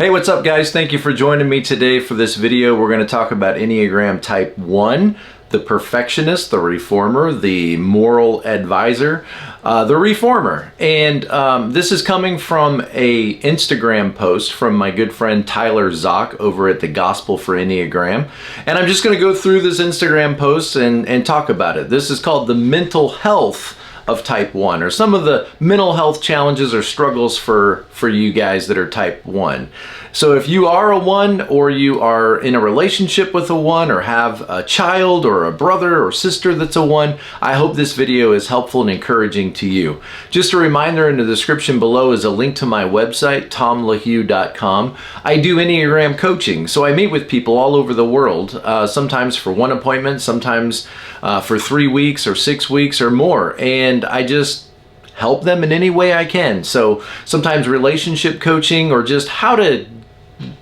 Hey, what's up guys? Thank you for joining me today for this video. We're going to talk about Enneagram Type 1, the perfectionist, the reformer, the moral advisor, the reformer. And this is coming from a Instagram post from my good friend Tyler Zock over at the Gospel for Enneagram. And I'm just going to go through this Instagram post and talk about it. This is called the mental health of Type 1, or some of the mental health challenges or struggles for you guys that are Type 1. So if you are a 1, or you are in a relationship with a 1, or have a child or a brother or sister that's a 1, I hope this video is helpful and encouraging to you. Just a reminder, in the description below is a link to my website, tomlahue.com. I do Enneagram coaching, so I meet with people all over the world, sometimes for one appointment, sometimes for 3 weeks or 6 weeks or more, and I just help them in any way I can. So sometimes relationship coaching, or just how to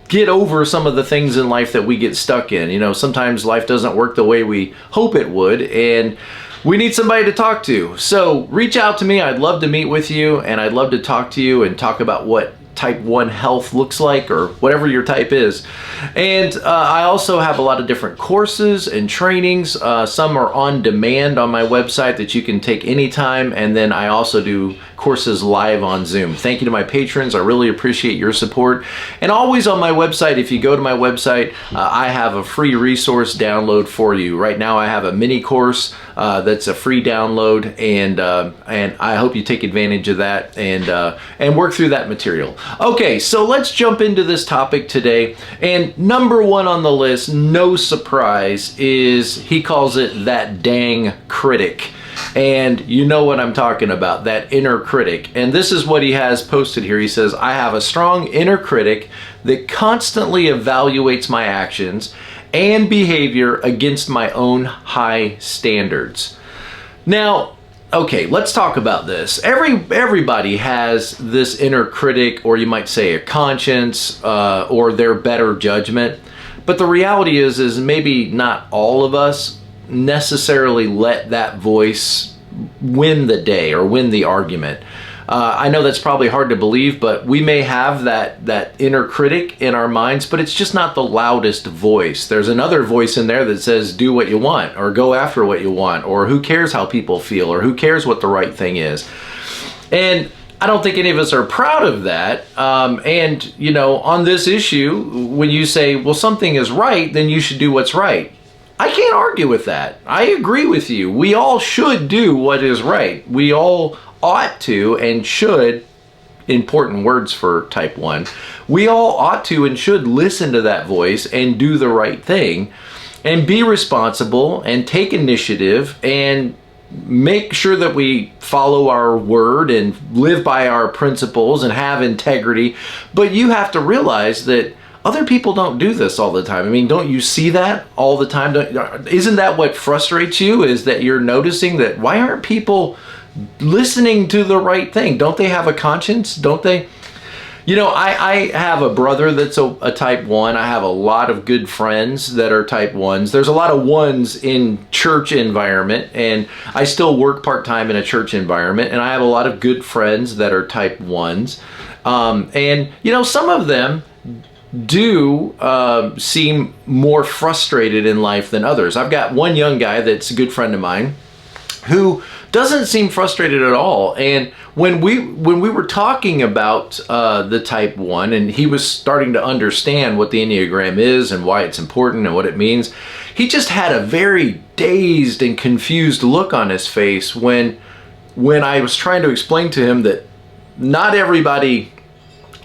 get over some of the things in life that we get stuck in. You know, sometimes life doesn't work the way we hope it would, and we need somebody to talk to. So reach out to me. I'd love to meet with you, and I'd love to talk to you and talk about what Type 1 health looks like, or whatever your type is. And I also have a lot of different courses and trainings. Some are on demand on my website that you can take anytime, and then I also do courses live on Zoom. Thank you to my patrons. I really appreciate your support. And always on my website, if you go to my website, I have a free resource download for you. Right now I have a mini course that's a free download, and I hope you take advantage of that and work through that material. Okay, so let's jump into this topic today. And number one on the list, no surprise, is he calls it that dang critic. And you know what I'm talking about, that inner critic. And this is what he has posted here. He says, I have a strong inner critic that constantly evaluates my actions and behavior against my own high standards. Now, okay, let's talk about this. Everybody has this inner critic, or you might say a conscience, or their better judgment. But the reality is maybe not all of us necessarily let that voice win the day or win the argument. I know that's probably hard to believe, but we may have that inner critic in our minds, but it's just not the loudest voice. There's another voice in there that says, do what you want, or go after what you want, or who cares how people feel, or who cares what the right thing is. And I don't think any of us are proud of that. And, you know, on this issue, when you say, well, something is right, then you should do what's right. I can't argue with that. I agree with you. We all should do what is right. We all ought to and should, important words for Type 1, we all ought to and should listen to that voice and do the right thing and be responsible and take initiative and make sure that we follow our word and live by our principles and have integrity. But you have to realize that other people don't do this all the time. I mean, don't you see that all the time? Isn't that what frustrates you, is that you're noticing that why aren't people listening to the right thing? Don't they have a conscience? Don't they? You know, I have a brother that's a Type 1. I have a lot of good friends that are Type 1s. There's a lot of 1s in church environment, and I still work part-time in a church environment, and I have a lot of good friends that are Type 1s. And, you know, some of them do seem more frustrated in life than others. I've got one young guy that's a good friend of mine who doesn't seem frustrated at all. And when we were talking about the Type 1, and he was starting to understand what the Enneagram is and why it's important and what it means, he just had a very dazed and confused look on his face when I was trying to explain to him that not everybody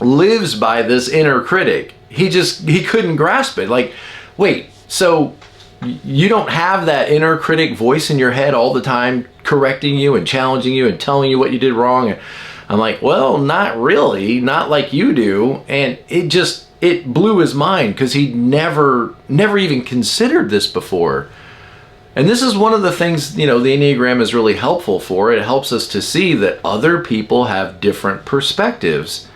lives by this inner critic. He couldn't grasp it. Like, wait, so you don't have that inner critic voice in your head all the time correcting you and challenging you and telling you what you did wrong? And I'm like, well, not really, not like you do. And it blew his mind, because he never even considered this before. And this is one of the things, you know, the Enneagram is really helpful for. It helps us to see that other people have different perspectives.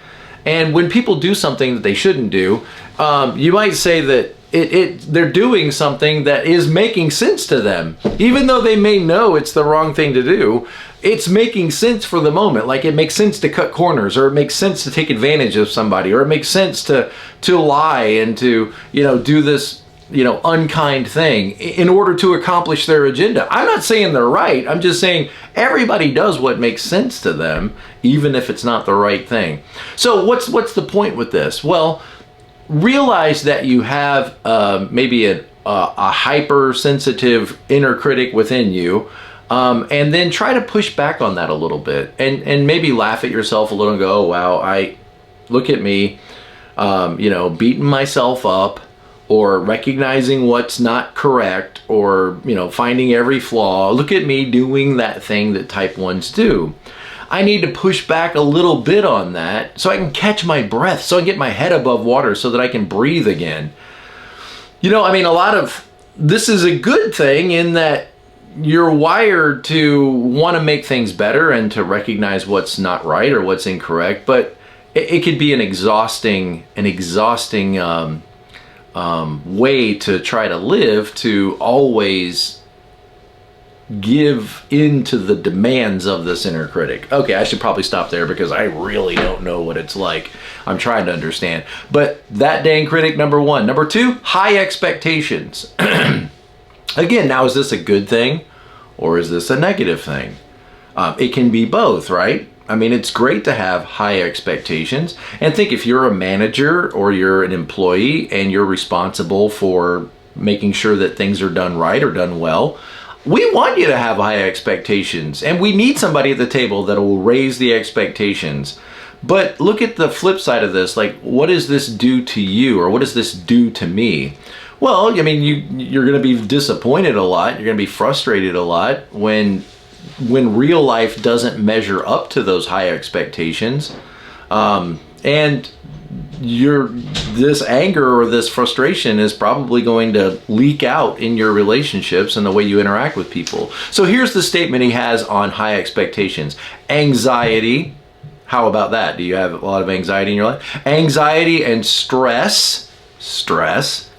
And when people do something that they shouldn't do, you might say that they're doing something that is making sense to them. Even though they may know it's the wrong thing to do, it's making sense for the moment. Like it makes sense to cut corners, or it makes sense to take advantage of somebody, or it makes sense to lie and to, do this, unkind thing in order to accomplish their agenda. I'm not saying they're right. I'm just saying everybody does what makes sense to them, even if it's not the right thing. So what's the point with this? Well, realize that you have maybe a hypersensitive inner critic within you, and then try to push back on that a little bit, and maybe laugh at yourself a little and go, oh wow, look at me, beating myself up, or recognizing what's not correct, or finding every flaw. Look at me doing that thing that type 1s do. I need to push back a little bit on that so I can catch my breath, so I can get my head above water, so that I can breathe again. A lot of this is a good thing in that you're wired to want to make things better and to recognize what's not right or what's incorrect, but it could be an exhausting way to try to live, to always give into the demands of this inner critic. Okay, I should probably stop there because I really don't know what it's like. I'm trying to understand. But that dang critic, number one. Number two, high expectations. Again, now is this a good thing or is this a negative thing? It can be both, right? It's great to have high expectations. And think, if you're a manager or you're an employee and you're responsible for making sure that things are done right or done well, we want you to have high expectations, and we need somebody at the table that will raise the expectations. But look at the flip side of this. Like, what does this do to you, or what does this do to me? Well, you're going to be disappointed a lot. You're going to be frustrated a lot when real life doesn't measure up to those high expectations. And this anger or this frustration is probably going to leak out in your relationships and the way you interact with people. So here's the statement he has on high expectations. Anxiety. How about that? Do you have a lot of anxiety in your life? Anxiety and stress, stress,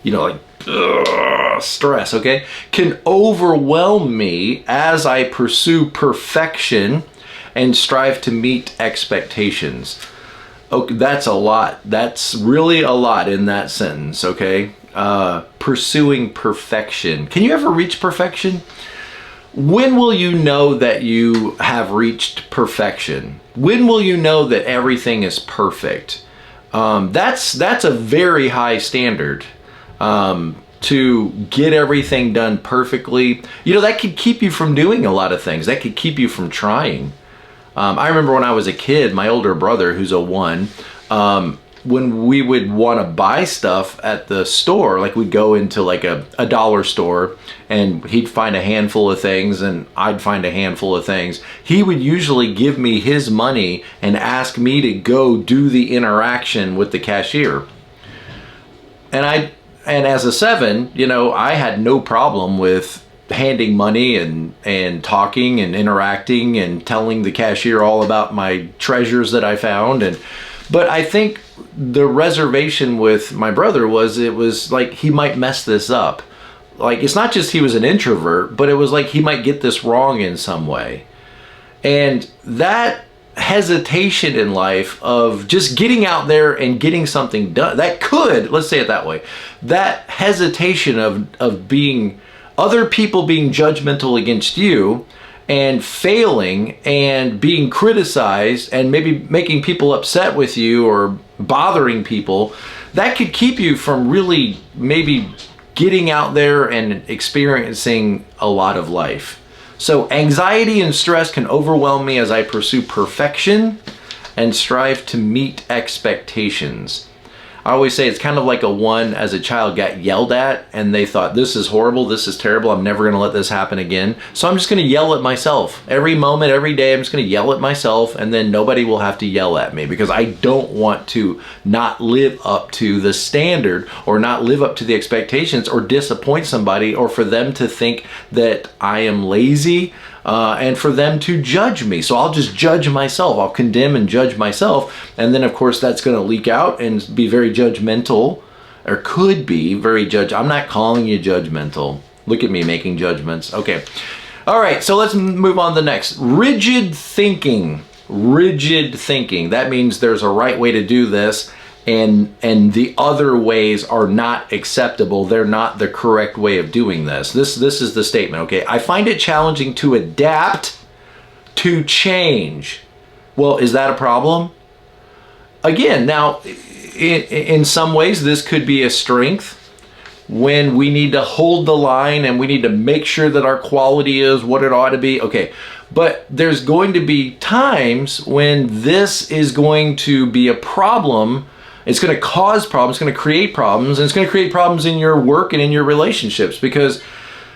okay, can overwhelm me as I pursue perfection and strive to meet expectations. Okay, that's a lot. That's really a lot in that sentence, okay? Pursuing perfection. Can you ever reach perfection? When will you know that you have reached perfection? When will you know that everything is perfect? That's a very high standard. To get everything done perfectly. That could keep you from doing a lot of things. That could keep you from trying. I remember when I was a kid, my older brother, who's a 1, when we would want to buy stuff at the store, like we'd go into like a dollar store and he'd find a handful of things and I'd find a handful of things. He would usually give me his money and ask me to go do the interaction with the cashier. And as a 7, I had no problem with handing money and talking and interacting and telling the cashier all about my treasures that I found. But I think the reservation with my brother was, it was like he might mess this up. Like, it's not just he was an introvert, but it was like he might get this wrong in some way. And that hesitation in life of just getting out there and getting something done, that could, let's say it that way, that hesitation of being, other people being judgmental against you and failing and being criticized and maybe making people upset with you or bothering people, that could keep you from really maybe getting out there and experiencing a lot of life. So anxiety and stress can overwhelm me as I pursue perfection and strive to meet expectations. I always say it's kind of like a 1 as a child got yelled at and they thought, this is horrible, this is terrible, I'm never going to let this happen again. So I'm just going to yell at myself. Every moment, every day, I'm just going to yell at myself, and then nobody will have to yell at me because I don't want to not live up to the standard or not live up to the expectations or disappoint somebody, or for them to think that I am lazy and for them to judge me. So I'll just judge myself. I'll condemn and judge myself. And then of course that's going to leak out and be very judgmental, or could be very I'm not calling you judgmental. Look at me making judgments. Okay. All right, so let's move on to the next. Rigid thinking. Rigid thinking. That means there's a right way to do this, and the other ways are not acceptable. They're not the correct way of doing this. This is the statement, okay? I find it challenging to adapt to change. Well, is that a problem? Again, now, in some ways, this could be a strength when we need to hold the line and we need to make sure that our quality is what it ought to be. Okay, but there's going to be times when this is going to be a problem. It's going to cause problems, it's going to create problems, and it's going to create problems in your work and in your relationships, because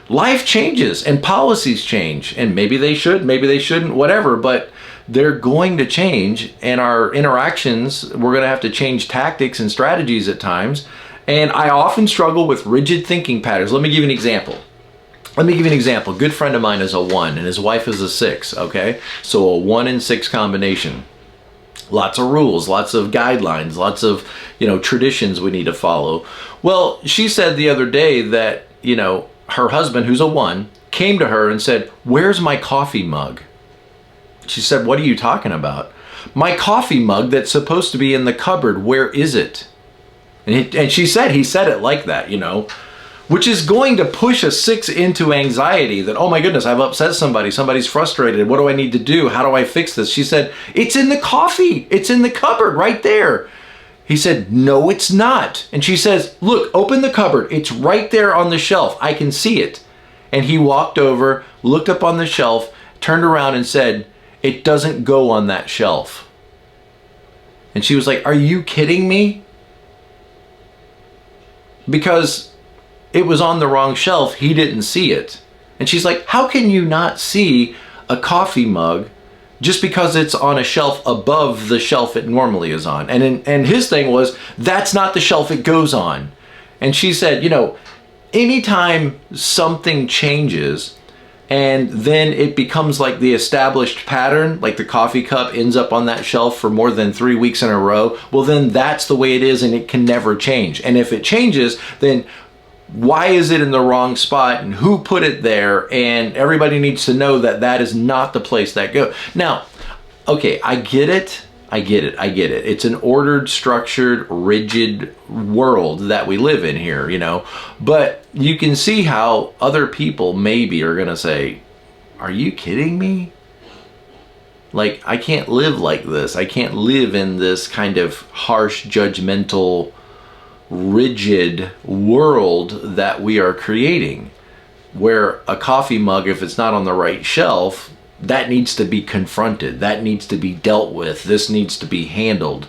life changes and policies change, and maybe they should, maybe they shouldn't, whatever, but they're going to change, and our interactions, we're going to have to change tactics and strategies at times. And I often struggle with rigid thinking patterns. Let me give you an example. A good friend of mine is a 1 and his wife is a 6, okay? So a 1 and 6 combination. Lots of rules, lots of guidelines, lots of, traditions we need to follow. Well, she said the other day that, her husband, who's a 1, came to her and said, "Where's my coffee mug?" She said, "What are you talking about?" "My coffee mug that's supposed to be in the cupboard, where is it?" And she said, he said it like that, which is going to push a 6 into anxiety that, oh my goodness, I've upset somebody. Somebody's frustrated. What do I need to do? How do I fix this? She said, "It's in the coffee. It's in the cupboard right there." He said, "No, it's not." And she says, "Look, open the cupboard. It's right there on the shelf. I can see it." And he walked over, looked up on the shelf, turned around and said, "It doesn't go on that shelf." And she was like, "Are you kidding me?" Because it was on the wrong shelf, he didn't see it. And she's like, "How can you not see a coffee mug just because it's on a shelf above the shelf it normally is on?" And his thing was, that's not the shelf it goes on. And she said, anytime something changes and then it becomes like the established pattern, like the coffee cup ends up on that shelf for more than 3 weeks in a row, well then that's the way it is and it can never change. And if it changes, then why is it in the wrong spot and who put it there? And everybody needs to know that that is not the place that goes. Now, okay, I get it. It's an ordered, structured, rigid world that we live in here, but you can see how other people maybe are going to say, "Are you kidding me? Like, I can't live like this. I can't live in this kind of harsh, judgmental, rigid world that we are creating, where a coffee mug, if it's not on the right shelf, that needs to be confronted. That needs to be dealt with. This needs to be handled."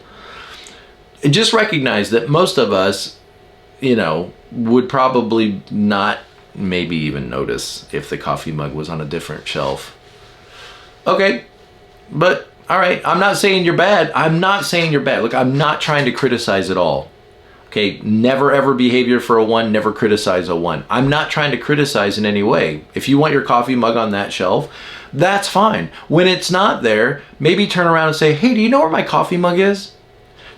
Just recognize that most of us, would probably not maybe even notice if the coffee mug was on a different shelf. Okay, but all right, I'm not saying you're bad. Look, I'm not trying to criticize at all. Okay, never ever behavior for a 1, never criticize a 1. I'm not trying to criticize in any way. If you want your coffee mug on that shelf, that's fine. When it's not there, maybe turn around and say, "Hey, do you know where my coffee mug is?"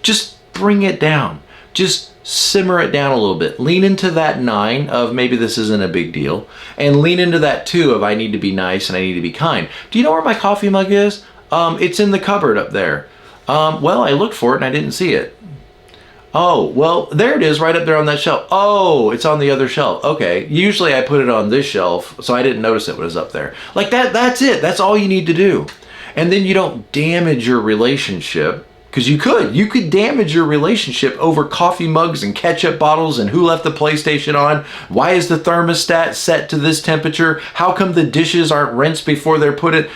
Just bring it down. Just simmer it down a little bit. Lean into that 9 of maybe this isn't a big deal, and lean into that 2 of I need to be nice and I need to be kind. "Do you know where my coffee mug is?" It's in the cupboard up there." "Well, I looked for it and I didn't see it." "Oh, well, there it is right up there on that shelf." "Oh, it's on the other shelf." "Okay, usually I put it on this shelf, so I didn't notice it was up there." Like that's it. That's all you need to do. And then you don't damage your relationship, because you could damage your relationship over coffee mugs and ketchup bottles and who left the PlayStation on. Why is the thermostat set to this temperature? How come the dishes aren't rinsed before they're put in?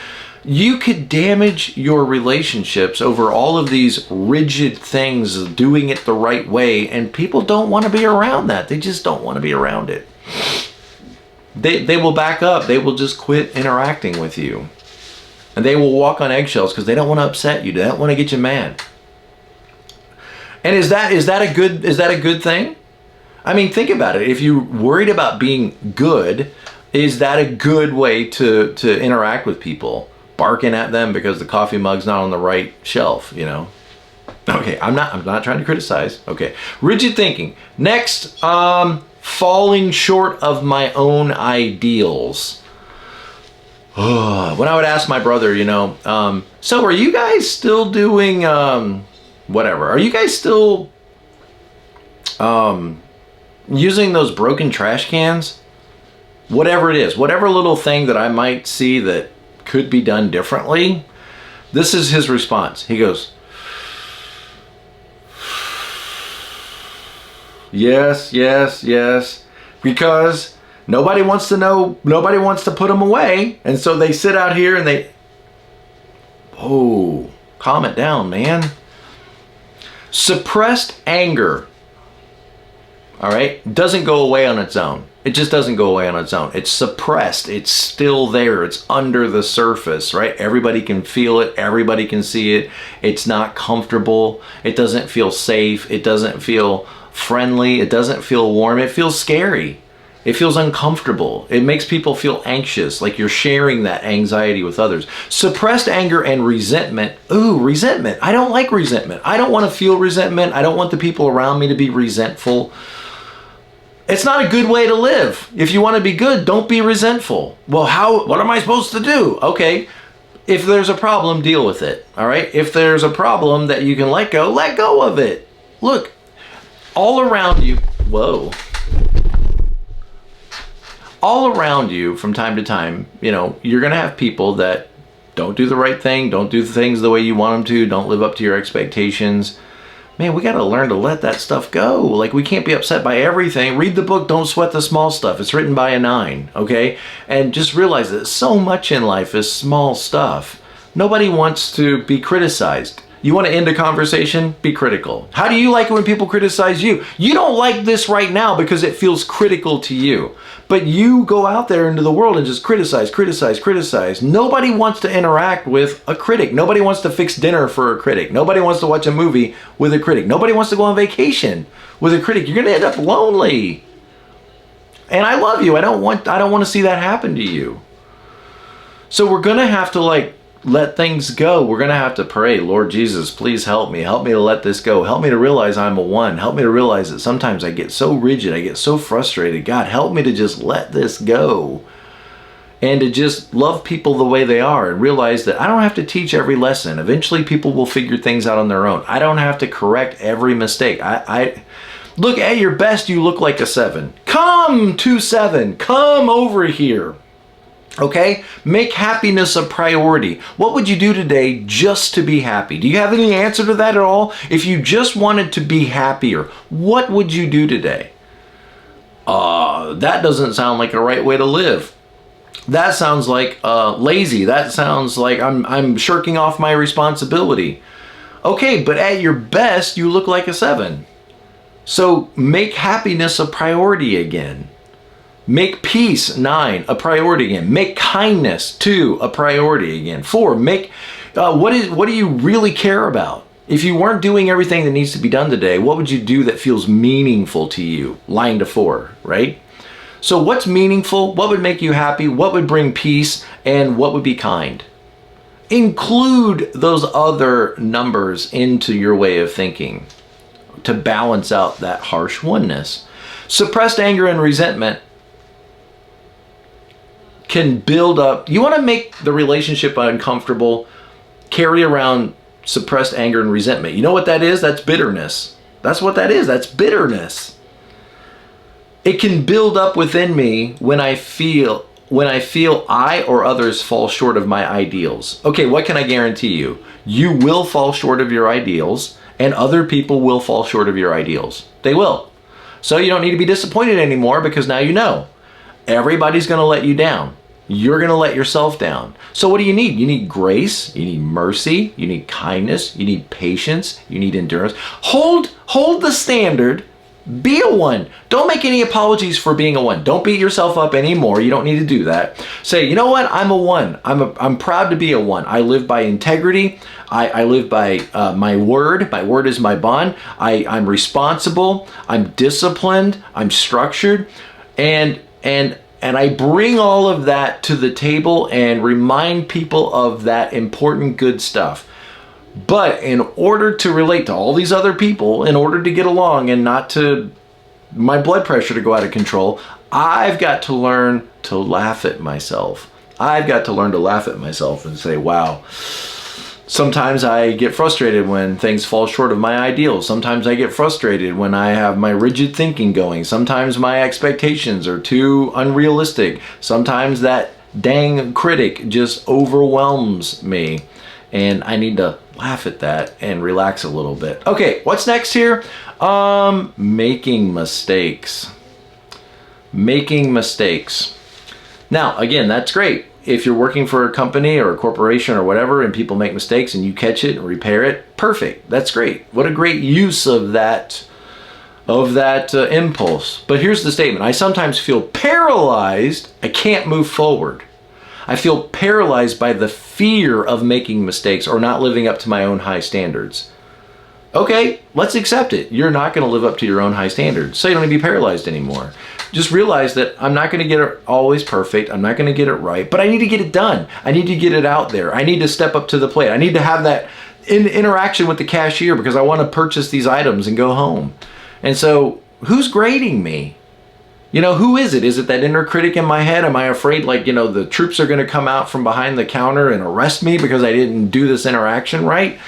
You could damage your relationships over all of these rigid things, doing it the right way, and people don't want to be around that. They just don't want to be around it. They will back up. They will just quit interacting with you. And they will walk on eggshells because they don't want to upset you. They don't want to get you mad. And is that a good thing? I mean, think about it. If you're worried about being good, is that a good way to interact with people? Barking at them because the coffee mug's not on the right shelf, Okay, I'm not trying to criticize. Okay, rigid thinking. Next, falling short of my own ideals. when I would ask my brother, you know, so are you guys still doing, whatever, are you guys still, using those broken trash cans? Whatever it is, whatever little thing that I might see that could be done differently, this is his response. He goes, yes, yes, yes, because nobody wants to know, nobody wants to put them away. And so they sit out here and they, oh, calm it down, man. Suppressed anger, all right, doesn't go away on its own. It just doesn't go away on its own. It's suppressed. It's still there. It's under the surface, right? Everybody can feel it. Everybody can see it. It's not comfortable. It doesn't feel safe. It doesn't feel friendly. It doesn't feel warm. It feels scary. It feels uncomfortable. It makes people feel anxious, like you're sharing that anxiety with others. Suppressed anger and resentment. Ooh, resentment. I don't like resentment. I don't want to feel resentment. I don't want the people around me to be resentful. It's not a good way to live. If you want to be good, don't be resentful. Well, what am I supposed to do? Okay, if there's a problem, deal with it, all right? If there's a problem that you can let go of it. Look, all around you, whoa. All around you from time to time, you know, you're going to have people that don't do the right thing, don't do things the way you want them to, don't live up to your expectations. Man, we got to learn to let that stuff go. Like, we can't be upset by everything. Read the book, Don't Sweat the Small Stuff. It's written by a 9, okay? And just realize that so much in life is small stuff. Nobody wants to be criticized. You want to end a conversation? Be critical. How do you like it when people criticize you? You don't like this right now because it feels critical to you. But you go out there into the world and just criticize, criticize, criticize. Nobody wants to interact with a critic. Nobody wants to fix dinner for a critic. Nobody wants to watch a movie with a critic. Nobody wants to go on vacation with a critic. You're going to end up lonely. And I love you. I don't want to see that happen to you. So we're going to have to let things go. We're going to have to pray, Lord Jesus, please help me. Help me to let this go. Help me to realize I'm a 1. Help me to realize that sometimes I get so rigid. I get so frustrated. God, help me to just let this go. And to just love people the way they are and realize that I don't have to teach every lesson. Eventually people will figure things out on their own. I don't have to correct every mistake. I look, at your best, you look like a 7. Come to 7. Come over here. Okay? Make happiness a priority. What would you do today just to be happy? Do you have any answer to that at all? If you just wanted to be happier, what would you do today? That doesn't sound like a right way to live. That sounds like lazy. That sounds like I'm shirking off my responsibility. Okay, but at your best, you look like a 7. So make happiness a priority again. Make peace, 9, a priority again. Make kindness, 2, a priority again. 4, make what do you really care about? If you weren't doing everything that needs to be done today, what would you do that feels meaningful to you? Line to 4, right? So what's meaningful? What would make you happy? What would bring peace? And what would be kind? Include those other numbers into your way of thinking to balance out that harsh oneness. Suppressed anger and resentment can build up. You want to make the relationship uncomfortable, carry around suppressed anger and resentment. You know what that is? That's bitterness. That's what that is. That's bitterness. It can build up within me when I feel I or others fall short of my ideals. Okay, what can I guarantee you? You will fall short of your ideals, and other people will fall short of your ideals. They will. So you don't need to be disappointed anymore, because now you know. Everybody's going to let you down. You're going to let yourself down. So what do you need? You need grace. You need mercy. You need kindness. You need patience. You need endurance. Hold the standard. Be a 1. Don't make any apologies for being a 1. Don't beat yourself up anymore. You don't need to do that. Say, you know what? I'm a 1. I'm proud to be a 1. I live by integrity. I live by my word. My word is my bond. I'm responsible. I'm disciplined. I'm structured. And I bring all of that to the table and remind people of that important good stuff. But in order to relate to all these other people, in order to get along and not to my blood pressure to go out of control, I've got to learn to laugh at myself. I've got to learn to laugh at myself and say, wow. Sometimes I get frustrated when things fall short of my ideals. Sometimes I get frustrated when I have my rigid thinking going. Sometimes my expectations are too unrealistic. Sometimes that dang critic just overwhelms me. And I need to laugh at that and relax a little bit. Okay, what's next here? Making mistakes. Making mistakes. Now, again, that's great. If you're working for a company or a corporation or whatever and people make mistakes and you catch it and repair it, perfect. That's great. What a great use of that impulse. But here's the statement. I sometimes feel paralyzed. I can't move forward. I feel paralyzed by the fear of making mistakes or not living up to my own high standards. Okay, let's accept it. You're not going to live up to your own high standards, so you don't need to be paralyzed anymore. Just realize that I'm not going to get it always perfect. I'm not going to get it right, but I need to get it done. I need to get it out there. I need to step up to the plate. I need to have that interaction with the cashier because I want to purchase these items and go home. And so who's grading me? You know, who is it? Is it that inner critic in my head? Am I afraid, like, you know, the troops are going to come out from behind the counter and arrest me because I didn't do this interaction right?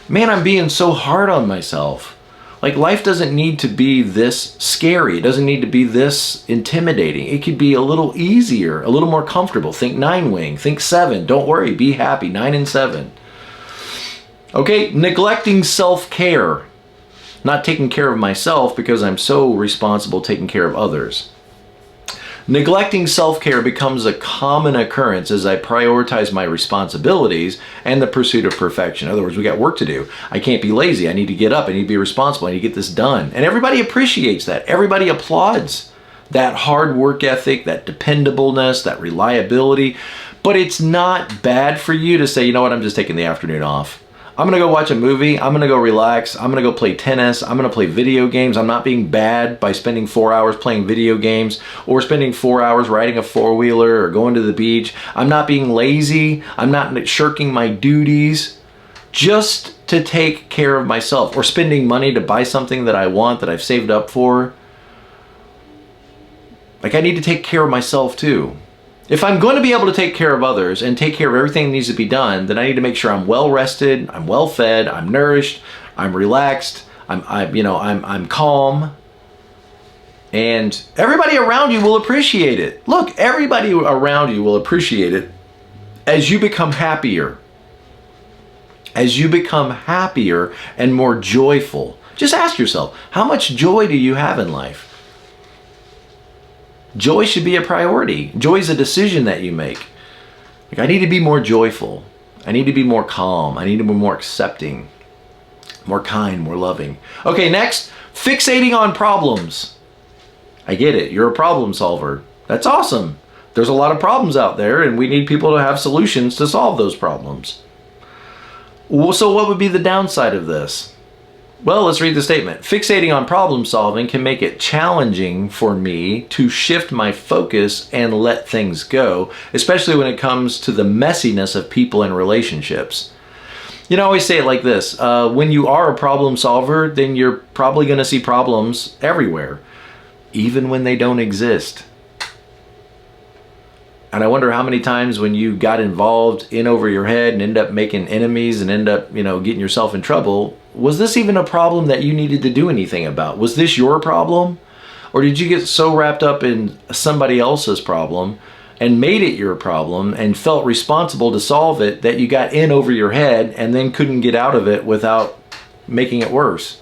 Man, I'm being so hard on myself. Like, life doesn't need to be this scary. It doesn't need to be this intimidating. It could be a little easier, a little more comfortable. Think 9-wing, think 7. Don't worry, be happy, 9 and 7. Okay, neglecting self-care. Not taking care of myself because I'm so responsible taking care of others. Neglecting self-care becomes a common occurrence as I prioritize my responsibilities and the pursuit of perfection. In other words, we got work to do. I can't be lazy. I need to get up. I need to be responsible. I need to get this done. And everybody appreciates that. Everybody applauds that hard work ethic, that dependableness, that reliability. But it's not bad for you to say, you know what, I'm just taking the afternoon off. I'm going to go watch a movie. I'm going to go relax. I'm going to go play tennis. I'm going to play video games. I'm not being bad by spending 4 hours playing video games or spending 4 hours riding a four-wheeler or going to the beach. I'm not being lazy. I'm not shirking my duties just to take care of myself or spending money to buy something that I want that I've saved up for. Like, I need to take care of myself too. If I'm going to be able to take care of others and take care of everything that needs to be done, then I need to make sure I'm well rested, I'm well fed, I'm nourished, I'm relaxed, I'm calm. And everybody around you will appreciate it. Look, everybody around you will appreciate it as you become happier. As you become happier and more joyful. Just ask yourself, how much joy do you have in life? Joy should be a priority. Joy is a decision that you make. Like, I need to be more joyful. I need to be more calm. I need to be more accepting, more kind, more loving. Okay, next, fixating on problems. I get it. You're a problem solver. That's awesome. There's a lot of problems out there, and we need people to have solutions to solve those problems. So what would be the downside of this? Well, let's read the statement. Fixating on problem solving can make it challenging for me to shift my focus and let things go, especially when it comes to the messiness of people and relationships. You know, I always say it like this. When you are a problem solver, then you're probably going to see problems everywhere, even when they don't exist. And I wonder how many times when you got involved in over your head and end up making enemies and end up, getting yourself in trouble, was this even a problem that you needed to do anything about? Was this your problem? Or did you get so wrapped up in somebody else's problem and made it your problem and felt responsible to solve it that you got in over your head and then couldn't get out of it without making it worse?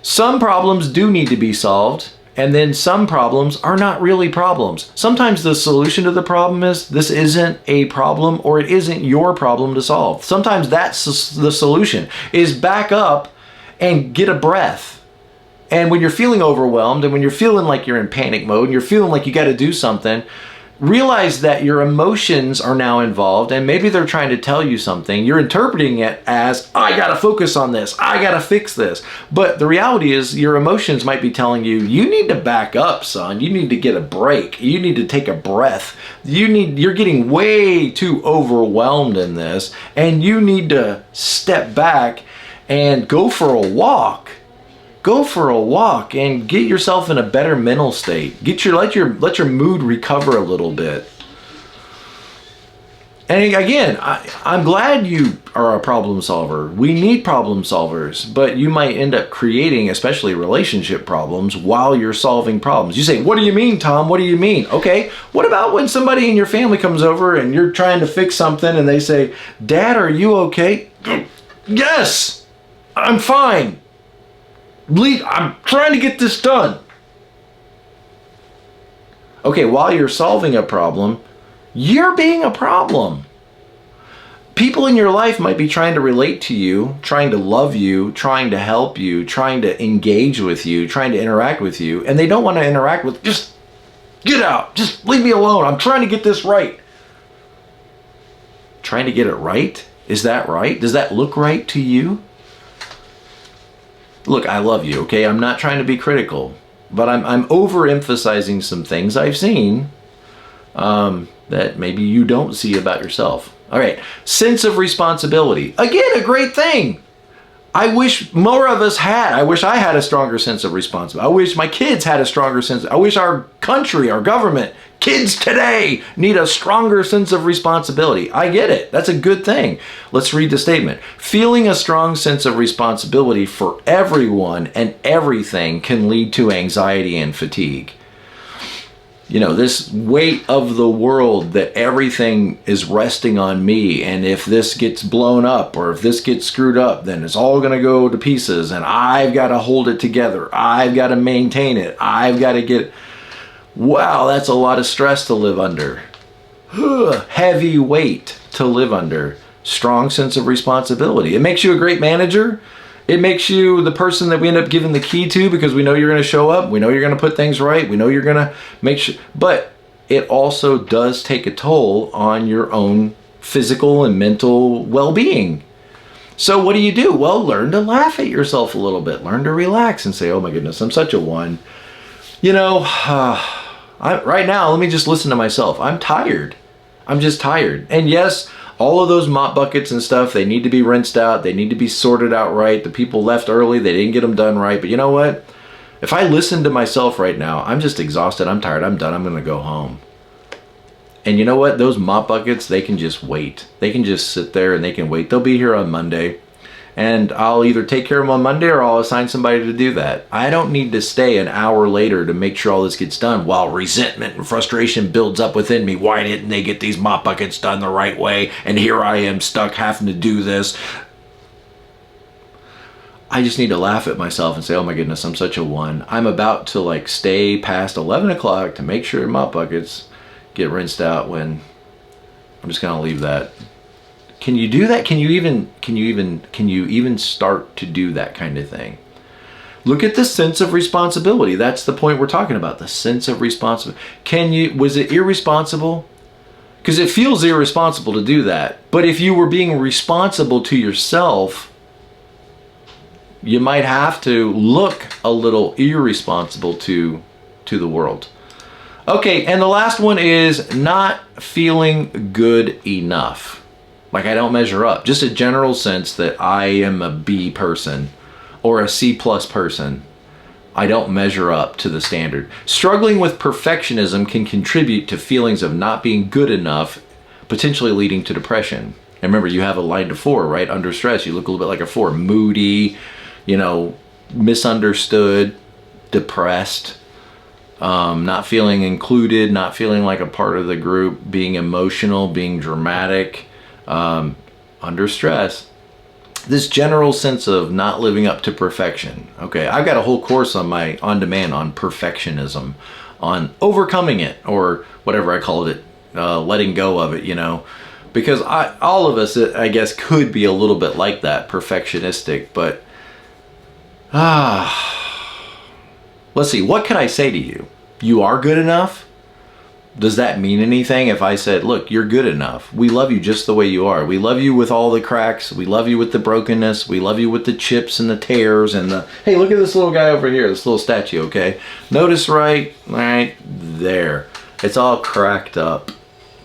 Some problems do need to be solved. And then some problems are not really problems. Sometimes the solution to the problem is this isn't a problem or it isn't your problem to solve. Sometimes that's the solution, is back up and get a breath. And when you're feeling overwhelmed and when you're feeling like you're in panic mode and you're feeling like you got to do something, realize that your emotions are now involved and maybe they're trying to tell you something. You're interpreting it as, I gotta focus on this, I gotta fix this. But the reality is your emotions might be telling you, you need to back up, son. You need to get a break. You need to take a breath. You're getting way too overwhelmed in this and you need to step back and go for a walk. Go for a walk and get yourself in a better mental state. Let your mood recover a little bit. And again, I'm glad you are a problem solver. We need problem solvers, but you might end up creating, especially relationship problems, while you're solving problems. You say, what do you mean, Tom? What do you mean? Okay, what about when somebody in your family comes over and you're trying to fix something and they say, Dad, are you okay? Yes, I'm fine. I'm trying to get this done. Okay, while you're solving a problem, you're being a problem. People in your life might be trying to relate to you, trying to love you, trying to help you, trying to engage with you, trying to interact with you, and they don't want to interact with, just get out, just leave me alone, I'm trying to get this right. Trying to get it right? Is that right? Does that look right to you? Look, I love you, okay? I'm not trying to be critical, but I'm overemphasizing some things I've seen that maybe you don't see about yourself. All right, sense of responsibility. Again, a great thing. I wish more of us had. I wish I had a stronger sense of responsibility. I wish my kids had a stronger sense. I wish our country, our government, kids today need a stronger sense of responsibility. I get it. That's a good thing. Let's read the statement. Feeling a strong sense of responsibility for everyone and everything can lead to anxiety and fatigue. You know, this weight of the world that everything is resting on me, and if this gets blown up or if this gets screwed up, then it's all going to go to pieces, and I've got to hold it together. I've got to maintain it. I've got to get... Wow, that's a lot of stress to live under. Heavy weight to live under. Strong sense of responsibility. It makes you a great manager. It makes you the person that we end up giving the key to because we know you're going to show up. We know you're going to put things right. We know you're going to make sure. But it also does take a toll on your own physical and mental well-being. So what do? Well, learn to laugh at yourself a little bit. Learn to relax and say, oh my goodness, I'm such a one. You know, right now, let me just listen to myself. I'm tired. I'm just tired. And yes, all of those mop buckets and stuff, they need to be rinsed out. They need to be sorted out right. The people left early. They didn't get them done right. But you know what? If I listen to myself right now, I'm just exhausted. I'm tired. I'm done. I'm going to go home. And you know what? Those mop buckets, they can just wait. They can just sit there and they can wait. They'll be here on Monday. And I'll either take care of them on Monday or I'll assign somebody to do that. I don't need to stay an hour later to make sure all this gets done while resentment and frustration builds up within me. Why didn't they get these mop buckets done the right way? And here I am stuck having to do this. I just need to laugh at myself and say, oh my goodness, I'm such a one. I'm about to like stay past 11 o'clock to make sure mop buckets get rinsed out when I'm just going to leave that. Can you do that? Can you even start to do that kind of thing? Look at the sense of responsibility. That's the point we're talking about, the sense of responsibility. Was it irresponsible? Because it feels irresponsible to do that. But if you were being responsible to yourself, you might have to look a little irresponsible to the world. Okay, and the last one is not feeling good enough. Like I don't measure up. Just a general sense that I am a B person or a C+ person. I don't measure up to the standard. Struggling with perfectionism can contribute to feelings of not being good enough, potentially leading to depression. And remember, you have a line to 4, right? Under stress, you look a little bit like a 4. Moody, you know, misunderstood, depressed, not feeling included, not feeling like a part of the group, being emotional, being dramatic, under stress. This general sense of not living up to perfection. Okay, I've got a whole course on my on-demand on perfectionism, on overcoming it, or whatever I called it, letting go of it, you know. Because all of us, I guess, could be a little bit like that, perfectionistic, but let's see, what can I say to you? You are good enough? Does that mean anything if I said, look, you're good enough. We love you just the way you are. We love you with all the cracks. We love you with the brokenness. We love you with the chips and the tears and the, hey, look at this little guy over here, this little statue, okay? Notice right there. It's all cracked up.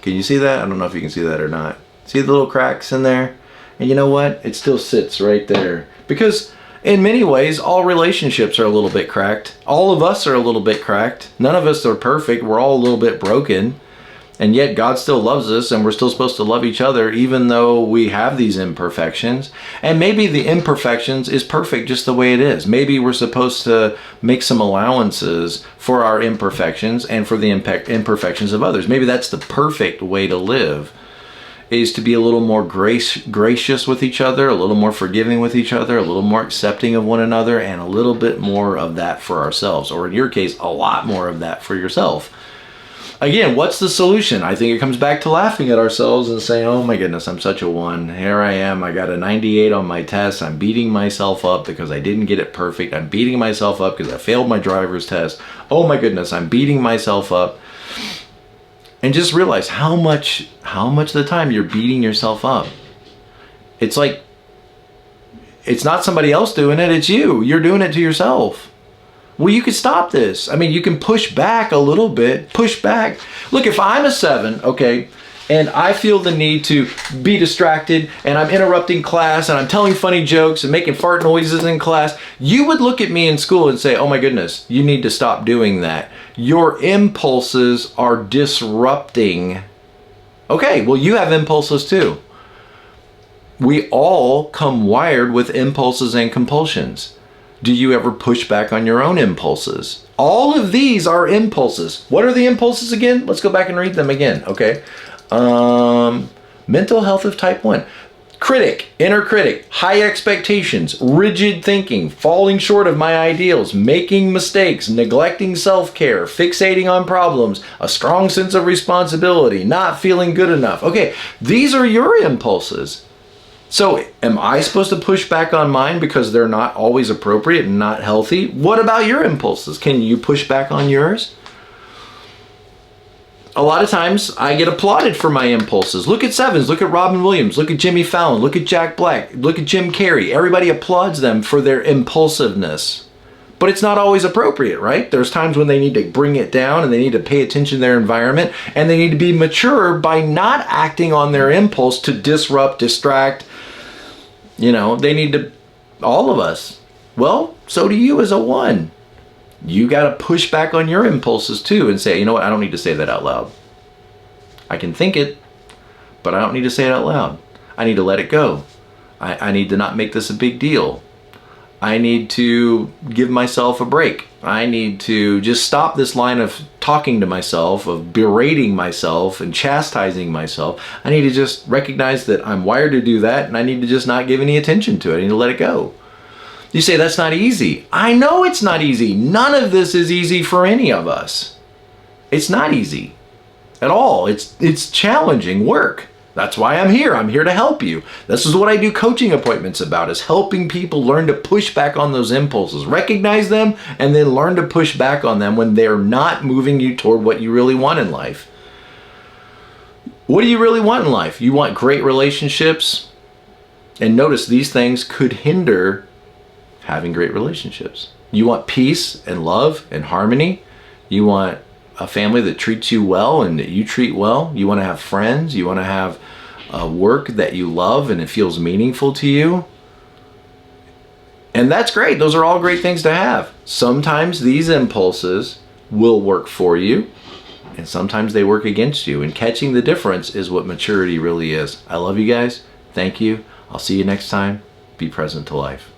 Can you see that? I don't know if you can see that or not. See the little cracks in there? And you know what? It still sits right there. Because in many ways, all relationships are a little bit cracked. All of us are a little bit cracked. None of us are perfect. We're all a little bit broken. And yet God still loves us, and we're still supposed to love each other even though we have these imperfections. And maybe the imperfections is perfect just the way it is. Maybe we're supposed to make some allowances for our imperfections and for the imperfections of others. Maybe that's the perfect way to live, is to be a little more gracious with each other, a little more forgiving with each other, a little more accepting of one another, and a little bit more of that for ourselves. Or in your case, a lot more of that for yourself. Again, what's the solution? I think it comes back to laughing at ourselves and saying, oh my goodness, I'm such a 1. Here I am. I got a 98 on my test. I'm beating myself up because I didn't get it perfect. I'm beating myself up because I failed my driver's test. Oh my goodness, I'm beating myself up. And just realize how much of the time you're beating yourself up. It's like, it's not somebody else doing it, it's you. You're doing it to yourself. Well, you can stop this. I mean, you can push back a little bit, push back. Look, if I'm a 7, okay, and I feel the need to be distracted and I'm interrupting class and I'm telling funny jokes and making fart noises in class, you would look at me in school and say, oh my goodness, you need to stop doing that. Your impulses are disrupting. Okay, well, you have impulses too. We all come wired with impulses and compulsions. Do you ever push back on your own impulses? All of these are impulses. What are the impulses again? Let's go back and read them again, okay? Mental health of type 1. Critic, inner critic, high expectations, rigid thinking, falling short of my ideals, making mistakes, neglecting self-care, fixating on problems, a strong sense of responsibility, not feeling good enough. Okay, these are your impulses. So am I supposed to push back on mine because they're not always appropriate and not healthy? What about your impulses? Can you push back on yours? A lot of times I get applauded for my impulses. Look at 7s, look at Robin Williams, look at Jimmy Fallon, look at Jack Black, look at Jim Carrey. Everybody applauds them for their impulsiveness. But it's not always appropriate, right? There's times when they need to bring it down and they need to pay attention to their environment, and they need to be mature by not acting on their impulse to disrupt, distract. You know, they need to, all of us. Well, so do you as a 1. You got to push back on your impulses too and say, you know what, I don't need to say that out loud. I can think it, but I don't need to say it out loud. I need to let it go. I need to not make this a big deal. I need to give myself a break. I need to just stop this line of talking to myself, of berating myself and chastising myself. I need to just recognize that I'm wired to do that, and I need to just not give any attention to it. I need to let it go. You say, that's not easy. I know it's not easy. None of this is easy for any of us. It's not easy at all. It's challenging work. That's why I'm here. I'm here to help you. This is what I do coaching appointments about, is helping people learn to push back on those impulses, recognize them, and then learn to push back on them when they're not moving you toward what you really want in life. What do you really want in life? You want great relationships? And notice these things could hinder having great relationships. You want peace and love and harmony. You want a family that treats you well and that you treat well. You want to have friends. You want to have work that you love and it feels meaningful to you. And that's great. Those are all great things to have. Sometimes these impulses will work for you, and sometimes they work against you. And catching the difference is what maturity really is. I love you guys. Thank you. I'll see you next time. Be present to life.